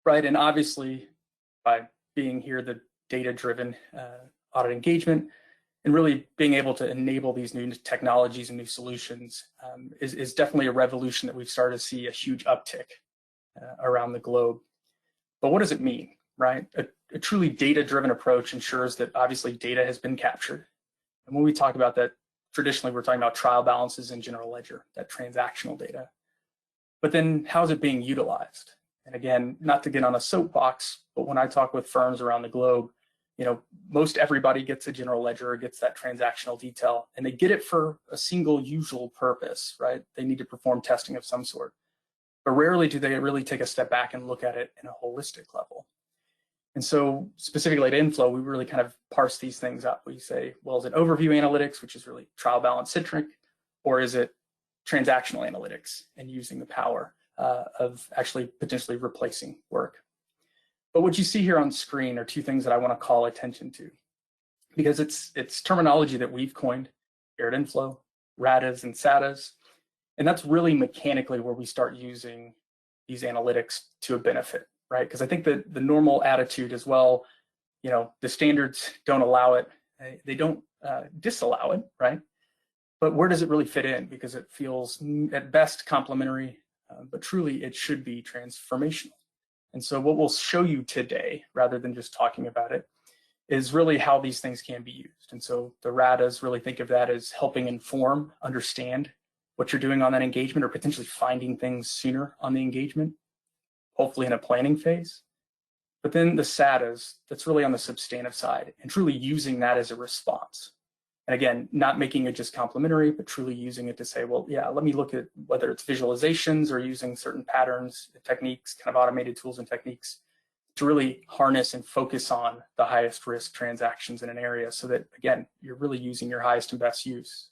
right? And obviously, by being here, the data-driven audit engagement and really being able to enable these new technologies and new solutions is definitely a revolution that we've started to see a huge uptick around the globe. But what does it mean, right? A truly data-driven approach ensures that obviously data has been captured. And when we talk about that, traditionally we're talking about trial balances in general ledger, that transactional data. But then how is it being utilized? And again, not to get on a soapbox, but when I talk with firms around the globe, most everybody gets a general ledger or gets that transactional detail, and they get it for a single usual purpose, right? They need to perform testing of some sort. But rarely do they really take a step back and look at it in a holistic level. And so specifically at Inflow, we really kind of parse these things up. We say, well, is it overview analytics, which is really trial balance centric, or is it transactional analytics and using the power of actually potentially replacing work? But what you see here on screen are two things that I want to call attention to, because it's terminology that we've coined here at Inflow, RADAs and SADAs, and that's really mechanically where we start using these analytics to a benefit, right? Because I think that the normal attitude as well, the standards don't allow it, they don't disallow it, right? But where does it really fit in? Because it feels at best complementary, but truly it should be transformational. And so what we'll show you today, rather than just talking about it, is really how these things can be used. And so the RADAs, really think of that as helping inform, understand what you're doing on that engagement, or potentially finding things sooner on the engagement, hopefully in a planning phase. But then the SADAs, that's really on the substantive side, and truly using that as a response. And again, not making it just complementary, but truly using it to say, well, yeah, let me look at whether it's visualizations or using certain patterns, techniques, kind of automated tools and techniques to really harness and focus on the highest risk transactions in an area so that, again, you're really using your highest and best use.